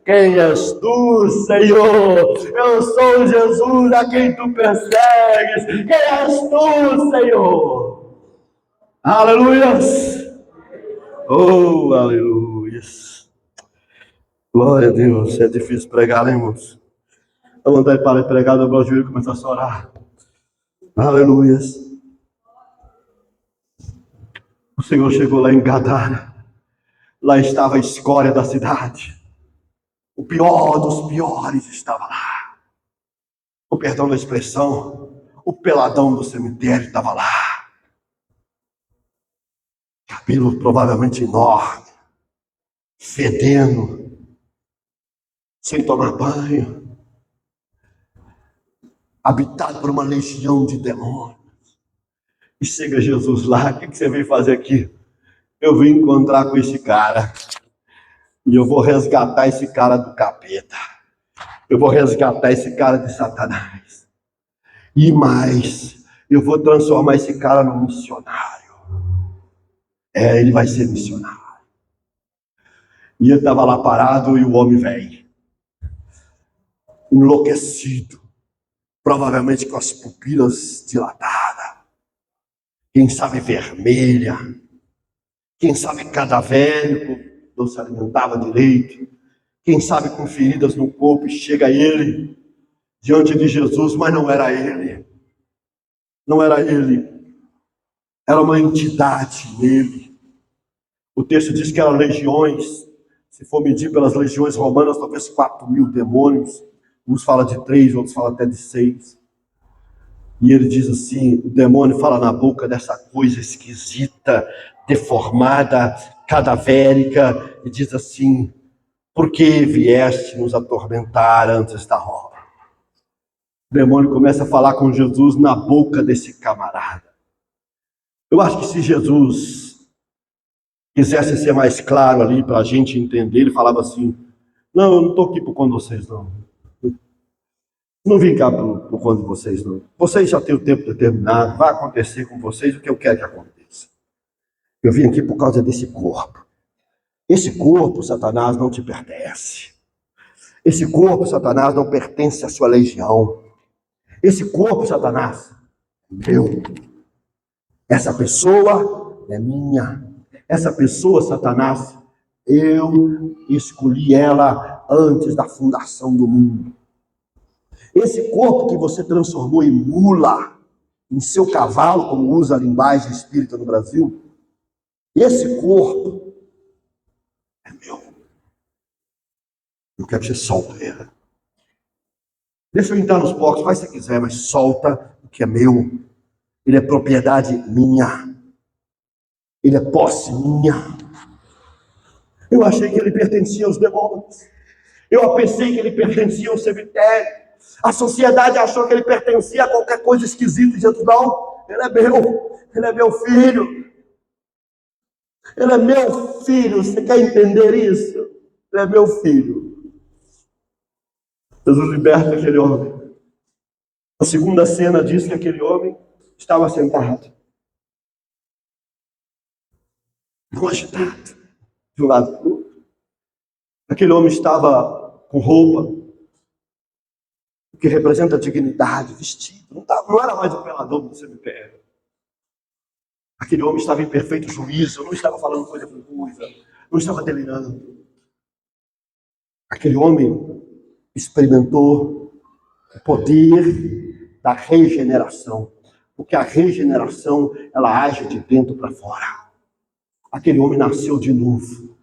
Quem és tu, Senhor? Eu sou Jesus a quem tu persegues. Quem és tu, Senhor? Aleluias! Oh, aleluias! Glória a Deus. É difícil pregar, né, irmãos? Dá vontade de parar de pregar, dobrar o joelho e começar a chorar. Aleluias! O Senhor chegou lá em Gadara. Lá estava a escória da cidade. O pior dos piores estava lá. O perdão da expressão, o peladão do cemitério estava lá. Cabelo provavelmente enorme, fedendo, sem tomar banho, habitado por uma legião de demônios. E chega Jesus lá, o que você veio fazer aqui? Eu vim encontrar com esse cara. E eu vou resgatar esse cara do capeta. Eu vou resgatar esse cara de Satanás. E mais, eu vou transformar esse cara num missionário. Ele vai ser missionário. E ele estava lá parado e o homem vem. Enlouquecido. Provavelmente com as pupilas dilatadas. Quem sabe vermelha. Quem sabe cadavérico. Não se alimentava direito. Quem sabe com feridas no corpo. E chega ele diante de Jesus, mas não era ele. Não era ele. Era uma entidade nele. O texto diz que eram legiões. Se for medir pelas legiões romanas, talvez 4.000 demônios. Uns falam de 3, outros falam até de 6. E ele diz assim, o demônio fala na boca dessa coisa esquisita, deformada, cadavérica, e diz assim, por que vieste nos atormentar antes da hora? O demônio começa a falar com Jesus na boca desse camarada. Eu acho que se Jesus quisesse ser mais claro ali para a gente entender, ele falava assim, não, eu não estou aqui por conta de vocês, não. Não vim cá por conta de vocês, não. Vocês já têm o tempo determinado, vai acontecer com vocês o que eu quero que aconteça. Eu vim aqui por causa desse corpo. Esse corpo, Satanás, não te pertence. Esse corpo, Satanás, não pertence à sua legião. Esse corpo, Satanás, é meu. Essa pessoa é minha. Essa pessoa, Satanás, eu escolhi ela antes da fundação do mundo. Esse corpo que você transformou em mula, em seu cavalo, como usa a linguagem espírita no Brasil, esse corpo é meu. Eu quero que você solta ele. Deixa eu entrar nos porcos, faz se quiser, mas solta o que é meu. Ele é propriedade minha. Ele é posse minha. Eu achei que ele pertencia aos demônios. Eu pensei que ele pertencia ao cemitério. A sociedade achou que ele pertencia a qualquer coisa esquisita. Jesus, não, ele é meu. Ele é meu filho. Ele é meu filho. Você quer entender isso? Ele é meu filho. Jesus liberta aquele homem. A segunda cena diz que aquele homem estava sentado. Não agitado. De um lado para o outro. Aquele homem estava com roupa que representa a dignidade, vestido. Não era mais o pelador do cemitério. Aquele homem estava em perfeito juízo, não estava falando coisa com coisa, não estava delirando. Aquele homem experimentou o poder da regeneração, porque a regeneração, ela age de dentro para fora. Aquele homem nasceu de novo.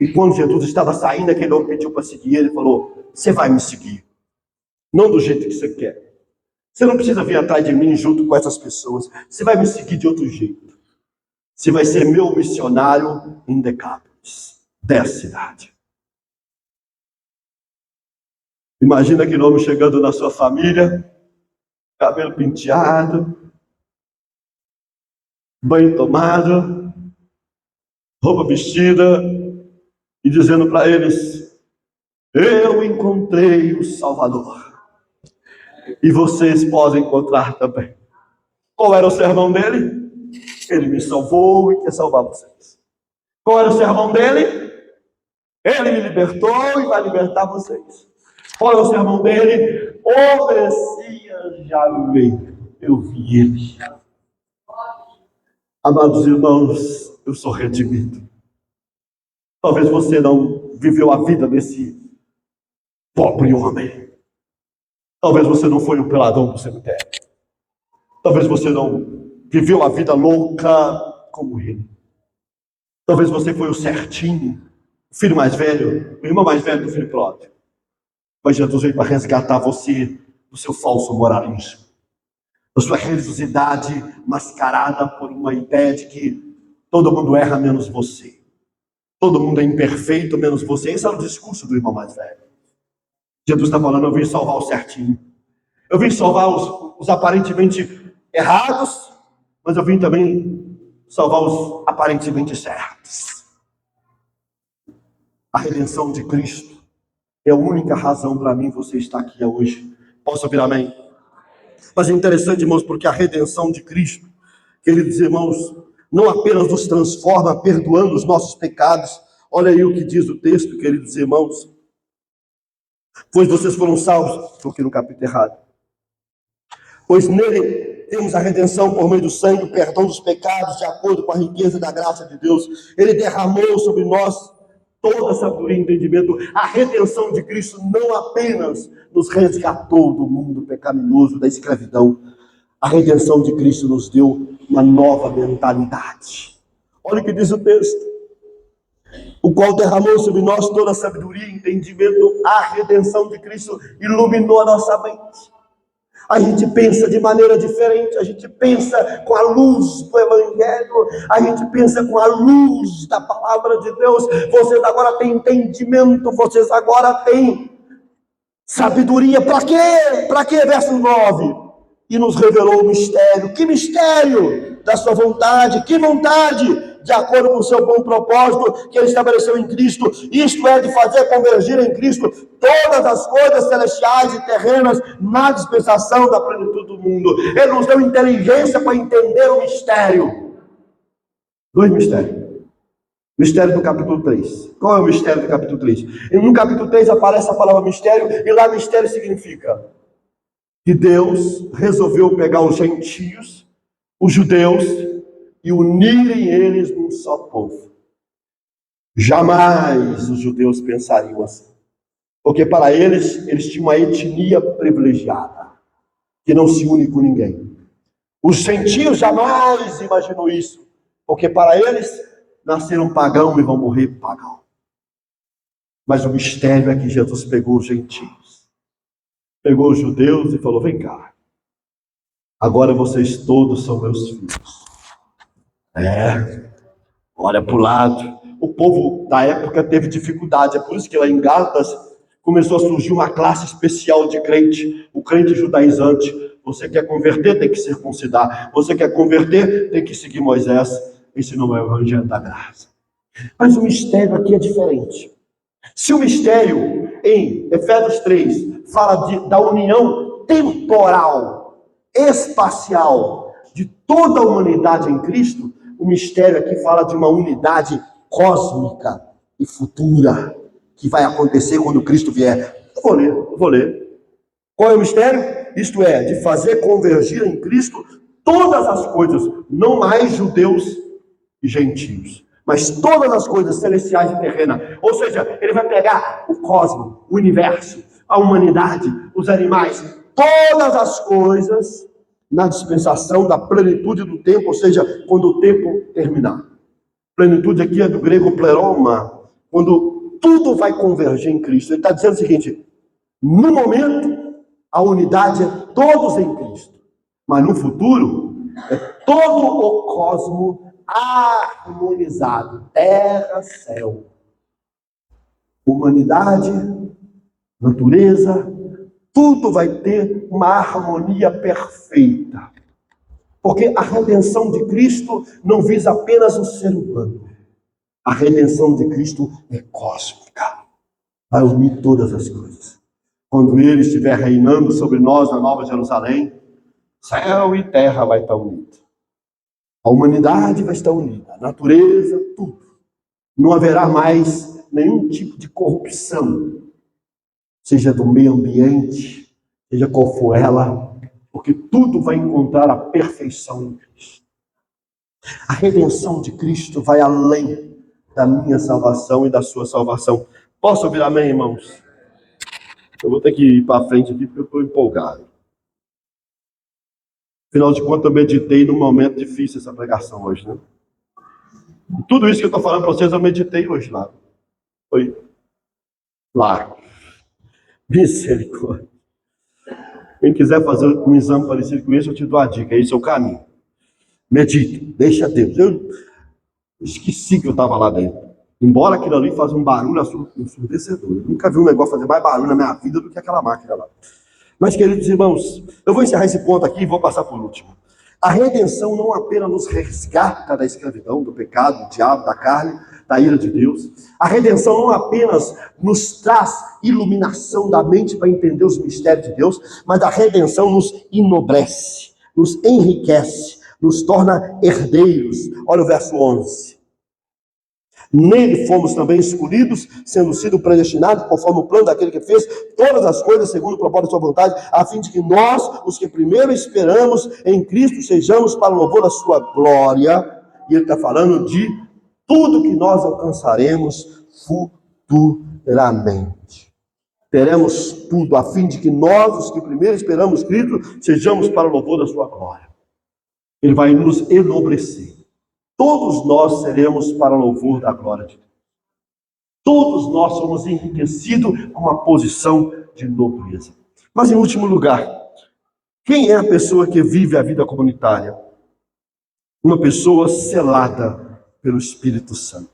E quando Jesus estava saindo, aquele homem pediu para seguir ele e falou: você vai me seguir, não do jeito que você quer. Você não precisa vir atrás de mim junto com essas pessoas. Você vai me seguir de outro jeito. Você vai ser meu missionário em Decápolis, dessa cidade. Imagina aquele homem chegando na sua família, cabelo penteado, banho tomado, roupa vestida, e dizendo para eles: eu encontrei o Salvador. E vocês podem encontrar também. Qual era o sermão dele? Ele me salvou e quer salvar vocês. Qual era o sermão dele? Ele me libertou e vai libertar vocês. Qual era o sermão dele? O Messias já veio. Eu vi ele. Amados irmãos, eu sou redimido. Talvez você não viveu a vida desse pobre homem. Talvez você não foi o peladão do cemitério. Talvez você não viveu a vida louca como ele. Talvez você foi o certinho, o filho mais velho, o irmão mais velho do filho pródigo. Mas Jesus veio para resgatar você do seu falso moralismo, da sua religiosidade mascarada por uma ideia de que todo mundo erra menos você. Todo mundo é imperfeito menos você. Esse era o discurso do irmão mais velho. Jesus está falando: eu vim salvar o certinho. Eu vim salvar os aparentemente errados, mas eu vim também salvar os aparentemente certos. A redenção de Cristo é a única razão para mim você estar aqui hoje. Posso ouvir amém? Mas é interessante, irmãos, porque a redenção de Cristo, queridos irmãos, não apenas nos transforma perdoando os nossos pecados. Olha aí o que diz o texto, queridos irmãos. Pois vocês foram salvos, estou aqui no capítulo errado. Pois nele temos a redenção por meio do sangue, o perdão dos pecados, de acordo com a riqueza da graça de Deus. Ele derramou sobre nós toda a sabedoria e entendimento. A redenção de Cristo não apenas nos resgatou do mundo pecaminoso, da escravidão. A redenção de Cristo nos deu uma nova mentalidade. Olha o que diz o texto: o qual derramou sobre nós toda a sabedoria e entendimento. A redenção de Cristo iluminou a nossa mente. A gente pensa de maneira diferente, a gente pensa com a luz do Evangelho, a gente pensa com a luz da palavra de Deus. Vocês agora têm entendimento, vocês agora têm sabedoria. Para quê? Para quê? Verso 9. E nos revelou o mistério. Que mistério? Da sua vontade. Que vontade? De acordo com o seu bom propósito que ele estabeleceu em Cristo. Isto é, de fazer convergir em Cristo todas as coisas celestiais e terrenas na dispensação da plenitude do mundo. Ele nos deu inteligência para entender o mistério. Dois mistérios. Mistério do capítulo 3. Qual é o mistério do capítulo 3? No capítulo 3 aparece a palavra mistério, e lá mistério significa que Deus resolveu pegar os gentios, os judeus, e unirem eles num só povo. Jamais os judeus pensariam assim. Porque para eles tinham uma etnia privilegiada, que não se une com ninguém. Os gentios jamais imaginam isso, porque para eles nasceram pagão e vão morrer pagão. Mas o mistério é que Jesus pegou os gentios, pegou os judeus e falou: vem cá, Agora vocês todos são meus filhos. Olha para o lado. O povo da época teve dificuldade, é por isso que lá em Gálatas começou a surgir uma classe especial de crente, o crente judaizante. Você quer converter, tem que circuncidar. Você quer converter, tem que seguir Moisés. Esse não é o evangelho da graça. Mas o mistério aqui é diferente. Se o mistério em Efésios 3 fala da união temporal, espacial, de toda a humanidade em Cristo, o mistério aqui fala de uma unidade cósmica e futura, que vai acontecer quando Cristo vier. Eu vou ler. Qual é o mistério? Isto é, de fazer convergir em Cristo todas as coisas, não mais judeus e gentios, mas todas as coisas celestiais e terrenas. Ou seja, ele vai pegar o cosmos, o universo, a humanidade, os animais, todas as coisas na dispensação da plenitude do tempo, ou seja, quando o tempo terminar. Plenitude aqui é do grego pleroma, quando tudo vai convergir em Cristo. Ele está dizendo o seguinte: no momento, a unidade é todos em Cristo, mas no futuro, é todo o cosmos harmonizado, terra, céu, humanidade, natureza, tudo vai ter uma harmonia perfeita. Porque a redenção de Cristo não visa apenas o ser humano. A redenção de Cristo é cósmica. Vai unir todas as coisas. Quando Ele estiver reinando sobre nós na Nova Jerusalém, céu e terra vai estar unidos. A humanidade vai estar unida. A natureza, tudo. Não haverá mais nenhum tipo de corrupção. Seja do meio ambiente, seja qual for ela, porque tudo vai encontrar a perfeição em Cristo. A redenção de Cristo vai além da minha salvação e da sua salvação. Posso ouvir amém, irmãos? Eu vou ter que ir para frente aqui porque eu estou empolgado. Afinal de contas, eu meditei num momento difícil essa pregação hoje, né? E tudo isso que eu estou falando para vocês, eu meditei hoje lá. Foi lá. Misericórdia. Quem quiser fazer um exame parecido com esse, eu te dou a dica. Esse é o caminho. Medite, deixa Deus. Eu esqueci que eu estava lá dentro. Embora aquilo ali faça um barulho ensurdecedor. Eu nunca vi um negócio fazer mais barulho na minha vida do que aquela máquina lá. Mas, queridos irmãos, eu vou encerrar esse ponto aqui e vou passar por último. A redenção não apenas nos resgata da escravidão, do pecado, do diabo, da carne, da ira de Deus. A redenção não apenas nos traz iluminação da mente para entender os mistérios de Deus, mas a redenção nos enobrece, nos enriquece, nos torna herdeiros. Olha o verso 11. Nele fomos também escolhidos, sendo sido predestinados conforme o plano daquele que fez todas as coisas segundo o propósito da sua vontade, a fim de que nós, os que primeiro esperamos em Cristo, sejamos para o louvor da sua glória. E ele está falando de tudo que nós alcançaremos futuramente. Teremos tudo, a fim de que nós, os que primeiro esperamos Cristo, sejamos para o louvor da sua glória. Ele vai nos enobrecer. Todos nós seremos para o louvor da glória de Deus. Todos nós somos enriquecidos com uma posição de nobreza. Mas em último lugar, quem é a pessoa que vive a vida comunitária? Uma pessoa selada pelo Espírito Santo.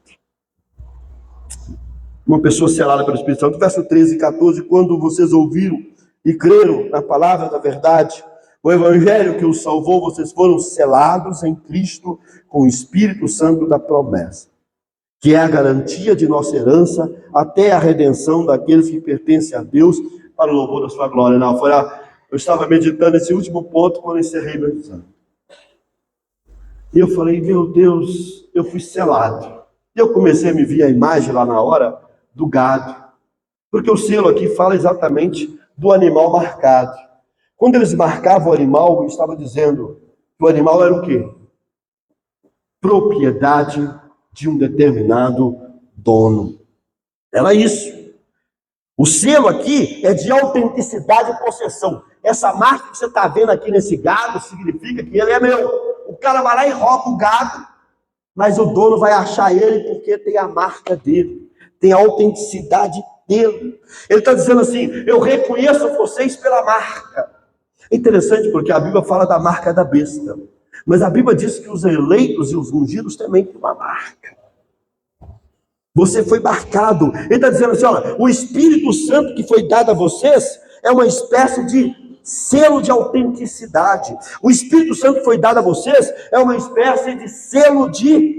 Uma pessoa selada pelo Espírito Santo. Verso 13 e 14, quando vocês ouviram e creram na palavra da verdade, o evangelho que os salvou, vocês foram selados em Cristo com o Espírito Santo da promessa, que é a garantia de nossa herança até a redenção daqueles que pertencem a Deus para o louvor da sua glória. Não, eu estava meditando esse último ponto quando eu encerrei meu exame. E eu falei, meu Deus, eu fui selado. E eu comecei a me ver a imagem lá na hora do gado, porque o selo aqui fala exatamente do animal marcado. Quando eles marcavam o animal, estava dizendo que o animal era o quê? Propriedade de um determinado dono. Era isso. O selo aqui é de autenticidade e possessão. Essa marca que você está vendo aqui nesse gado significa que ele é meu. O cara vai lá e rouba o gado, mas o dono vai achar ele porque tem a marca dele, tem a autenticidade dele. Ele está dizendo assim, eu reconheço vocês pela marca. É interessante porque a Bíblia fala da marca da besta, mas a Bíblia diz que os eleitos e os ungidos também têm uma marca. Você foi marcado. Ele está dizendo assim, olha, o Espírito Santo que foi dado a vocês é uma espécie de selo de autenticidade. O Espírito Santo que foi dado a vocês é uma espécie de selo de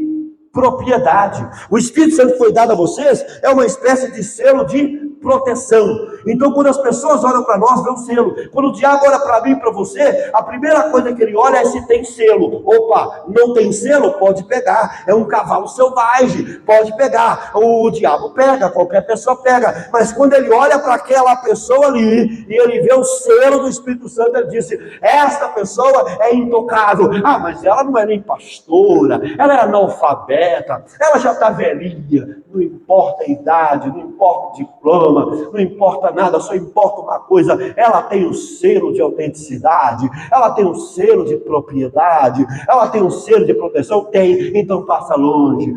propriedade. O Espírito Santo que foi dado a vocês é uma espécie de selo de proteção. Então, quando as pessoas olham para nós, vê um selo. Quando o diabo olha para mim e para você, a primeira coisa que ele olha é se tem selo. Opa, não tem selo? Pode pegar. É um cavalo selvagem, pode pegar. O diabo pega, qualquer pessoa pega. Mas quando ele olha para aquela pessoa ali, e ele vê o selo do Espírito Santo, ele diz, esta pessoa é intocável. Ah, mas ela não é nem pastora, ela é analfabeta, ela já está velhinha. Não importa a idade, não importa o diploma, não importa nada, só importa uma coisa, ela tem um selo de autenticidade, ela tem um selo de propriedade, ela tem um selo de proteção, tem, então passa longe,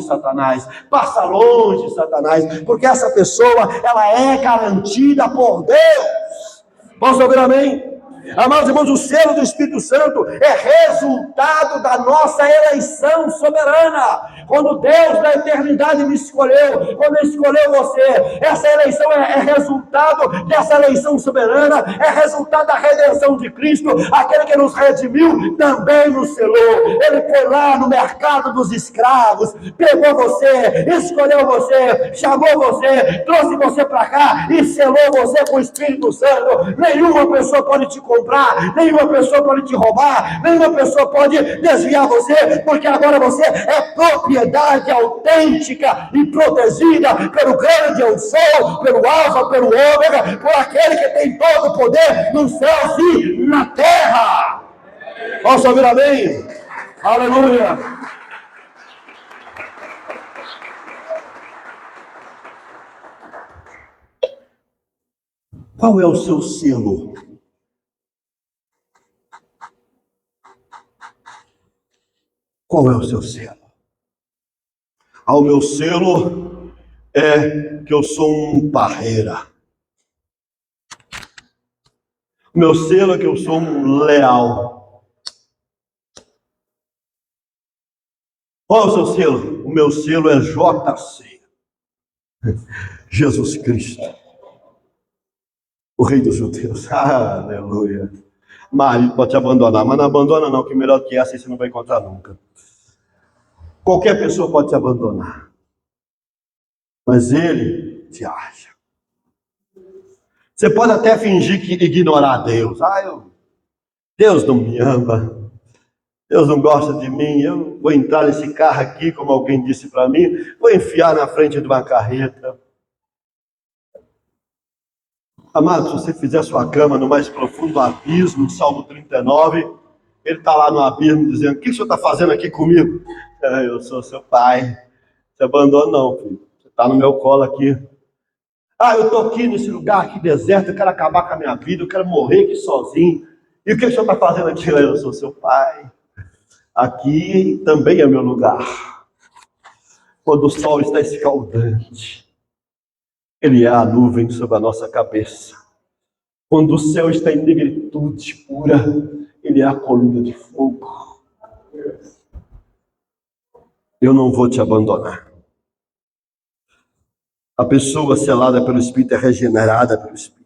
Satanás, passa longe, Satanás, porque essa pessoa, ela é garantida por Deus. Posso ouvir amém? Amados irmãos, o selo do Espírito Santo é resultado da nossa eleição soberana. Quando Deus da eternidade me escolheu, quando Ele escolheu você, essa eleição é resultado dessa eleição soberana, é resultado da redenção de Cristo. Aquele que nos redimiu também nos selou. Ele foi lá no mercado dos escravos, pegou você, escolheu você, chamou você, trouxe você para cá e selou você com o Espírito Santo. Nenhuma pessoa pode te comprar, nenhuma pessoa pode te roubar, nenhuma pessoa pode desviar você, porque agora você é propriedade autêntica e protegida pelo grande eu sou, pelo Alfa, pelo Ômega, por aquele que tem todo o poder nos céus e na terra. Posso ouvir amém? Aleluia! Qual é o seu selo? Qual é o seu selo? O meu selo é que eu sou um parreira. O meu selo é que eu sou um leal. Qual é o seu selo? O meu selo é JC. Jesus Cristo, o Rei dos Judeus. Aleluia. Marido pode te abandonar, mas não abandona não, que melhor que essa você não vai encontrar nunca. Qualquer pessoa pode te abandonar, mas Ele te acha. Você pode até fingir que ignorar Deus. Deus não me ama, Deus não gosta de mim, eu vou entrar nesse carro aqui, como alguém disse para mim, vou enfiar na frente de uma carreta. Amado, se você fizer sua cama no mais profundo abismo, Salmo 39, ele está lá no abismo dizendo, o que o senhor está fazendo aqui comigo? Eu sou seu pai. Você abandona não, filho. Você está no meu colo aqui. Eu estou aqui nesse lugar aqui deserto, eu quero acabar com a minha vida, eu quero morrer aqui sozinho. E o que o senhor está fazendo aqui? Eu sou seu pai. Aqui também é meu lugar. Quando o sol está escaldante, Ele é a nuvem sobre a nossa cabeça. Quando o céu está em negritude pura, Ele é a coluna de fogo. Eu não vou te abandonar. A pessoa selada pelo Espírito é regenerada pelo Espírito.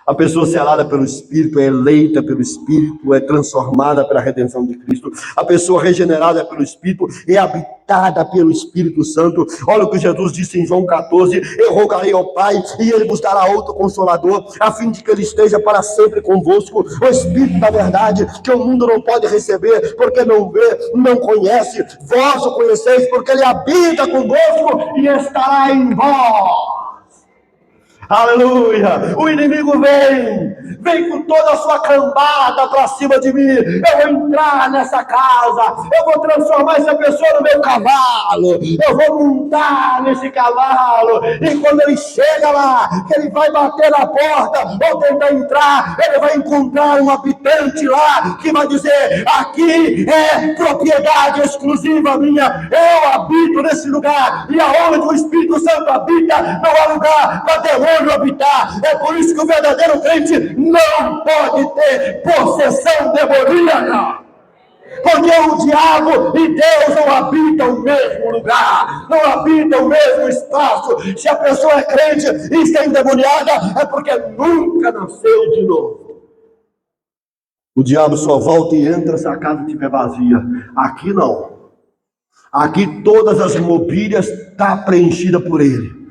A pessoa selada pelo Espírito é eleita pelo Espírito, é transformada pela redenção de Cristo. A pessoa regenerada pelo Espírito é habitada pelo Espírito Santo. Olha o que Jesus disse em João 14, eu rogarei ao Pai e Ele vos dará outro Consolador, a fim de que Ele esteja para sempre convosco. O Espírito da verdade, que o mundo não pode receber, porque não vê, não conhece. Vós o conheceis, porque Ele habita convosco e estará em vós. Aleluia, o inimigo vem com toda a sua cambada para cima de mim. Eu vou entrar nessa casa, eu vou transformar essa pessoa no meu cavalo, eu vou montar nesse cavalo, e quando ele chega lá, que ele vai bater na porta ou tentar entrar, ele vai encontrar um habitante lá que vai dizer, aqui é propriedade exclusiva minha, eu habito nesse lugar, e aonde o Espírito Santo habita, não há lugar para demônio demônio habitar. É por isso que o verdadeiro crente não pode ter possessão demoníaca. Porque o diabo e Deus não habitam o mesmo lugar, não habitam o mesmo espaço. Se a pessoa é crente e está endemoniada, é porque nunca nasceu de novo. O diabo só volta e entra se a casa estiver vazia. Aqui não. Aqui todas as mobílias estão preenchidas por ele.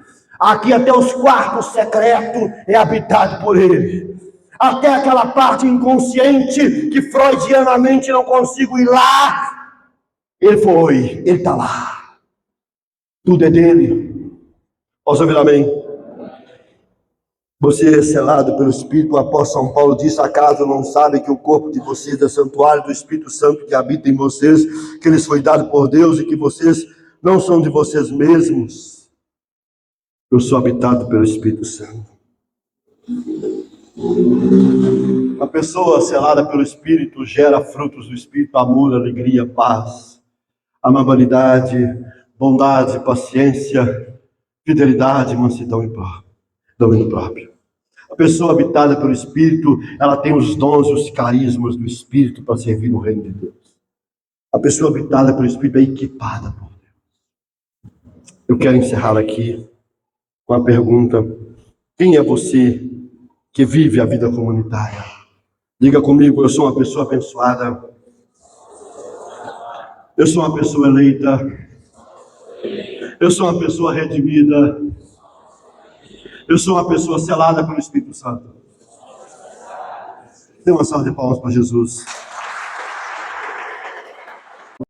Aqui até os quartos secretos é habitado por ele. Até aquela parte inconsciente que freudianamente não consigo ir lá. Ele foi, ele está lá. Tudo é dele. Posso ouvir amém? Você é selado pelo Espírito. O apóstolo São Paulo disse: acaso não sabe que o corpo de vocês é santuário do Espírito Santo que habita em vocês, que lhes foi dado por Deus e que vocês não são de vocês mesmos? Eu sou habitado pelo Espírito Santo. A pessoa selada pelo Espírito gera frutos do Espírito: amor, alegria, paz, amabilidade, bondade, paciência, fidelidade, mansidão e domínio próprio. A pessoa habitada pelo Espírito, ela tem os dons e os carismas do Espírito para servir no reino de Deus. A pessoa habitada pelo Espírito é equipada por Deus. Eu quero encerrar aqui com a pergunta: quem é você que vive a vida comunitária? Diga comigo: eu sou uma pessoa abençoada. Eu sou uma pessoa eleita. Eu sou uma pessoa redimida. Eu sou uma pessoa selada pelo Espírito Santo. Dê uma salva de palmas para Jesus.